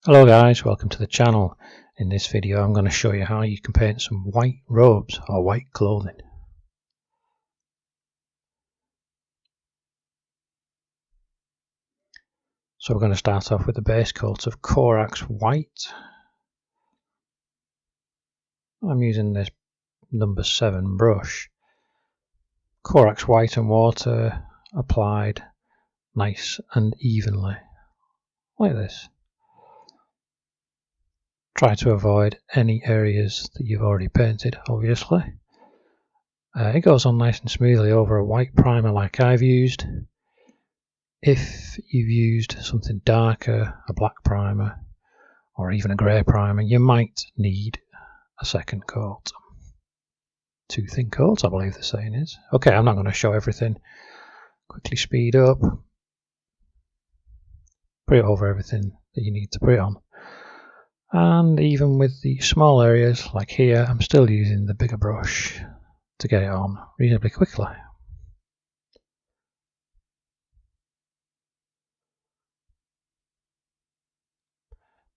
Hello guys, welcome to the channel. In this video I'm going to show you how you can paint some white robes or white clothing. So we're going to start off with the base coat of Corax white. I'm using this number 7 brush. Corax white and water applied nice and evenly, like this. Try to avoid any areas that you've already painted, obviously. It goes on nice and smoothly over a white primer like I've used. If you've used something darker, a black primer, or even a grey primer, you might need a second coat. 2 thin coats, I believe the saying is. Okay, I'm not going to show everything. Quickly speed up. Put it over everything that you need to put it on. And even with the small areas, like here, I'm still using the bigger brush to get it on reasonably quickly.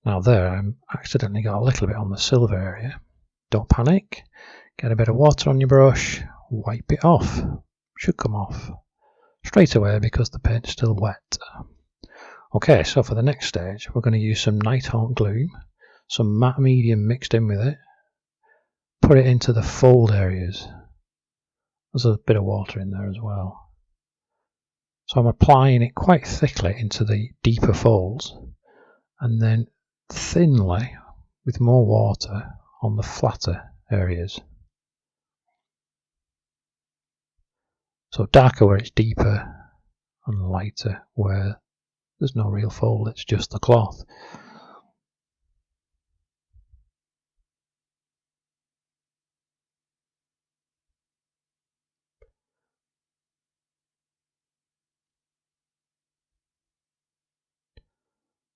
Now there, I accidentally got a little bit on the silver area. Don't panic. Get a bit of water on your brush, wipe it off. Should come off straight away because the paint's still wet. Okay, so for the next stage, we're going to use some Nighthaunt Gloom, some matte medium mixed in with it. Put it into the fold areas. There's a bit of water in there as well. So I'm applying it quite thickly into the deeper folds and then thinly with more water on the flatter areas. So darker where it's deeper and lighter where there's no real fold, it's just the cloth.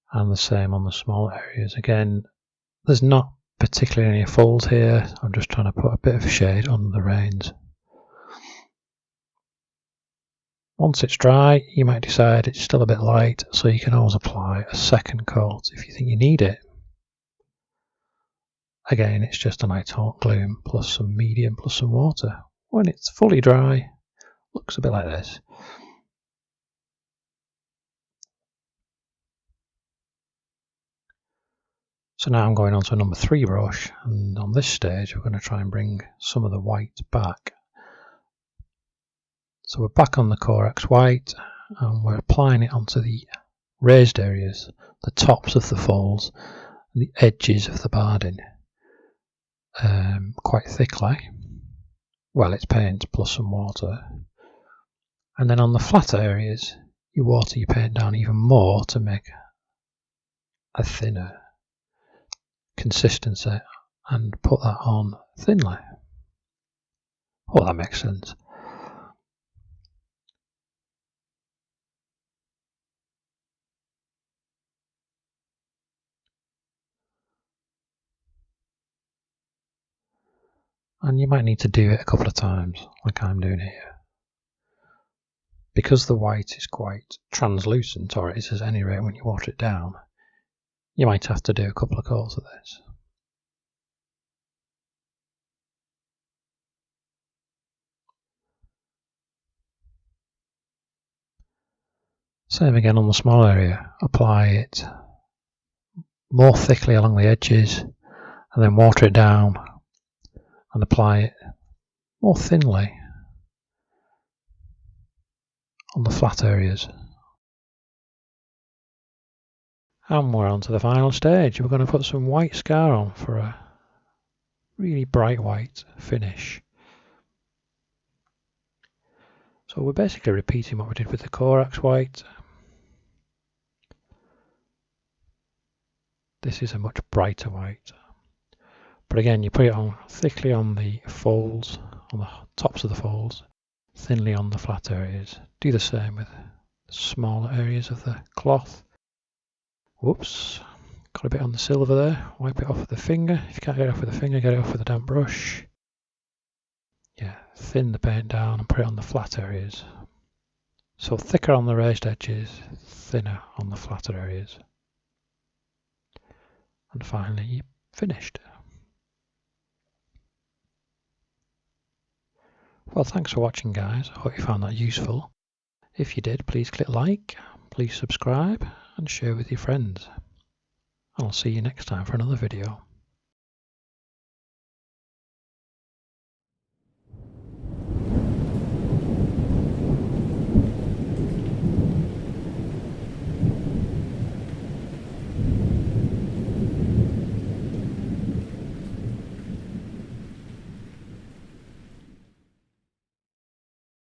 And the same on the small areas. Again, there's not particularly any folds here. I'm just trying to put a bit of shade on the reins. Once it's dry, you might decide it's still a bit light, so you can always apply a second coat if you think you need it. Again, it's just a Nighthaunt Gloom plus some medium plus some water. When it's fully dry, looks a bit like this. So now I'm going on to a number 3 brush, and on this stage we're going to try and bring some of the white back. So we're back on the Corax white and we're applying it onto the raised areas, the tops of the folds, and the edges of the barding, quite thickly. Well, it's paint plus some water. And then on the flatter areas, you water your paint down even more to make a thinner consistency and put that on thinly. Oh, that makes sense. And you might need to do it a couple of times, like I'm doing here. Because the white is quite translucent, or it is at any rate when you water it down, you might have to do a couple of coats of this. Same again on the small area. Apply it more thickly along the edges and then water it down and apply it more thinly on the flat areas. And we're on to the final stage. We're going to put some white scar on for a really bright white finish. So we're basically repeating what we did with the Corax white. This is a much brighter white. But again, you put it on thickly on the folds, on the tops of the folds, thinly on the flat areas. Do the same with the smaller areas of the cloth. Whoops, got a bit on the silver there. Wipe it off with the finger. If you can't get it off with the finger, get it off with a damp brush. Yeah, thin the paint down and put it on the flat areas. So thicker on the raised edges, thinner on the flatter areas. and finally you're finished. Well, thanks for watching, guys. I hope you found that useful. If you did, please click like, please subscribe and share with your friends. I'll see you next time for another video.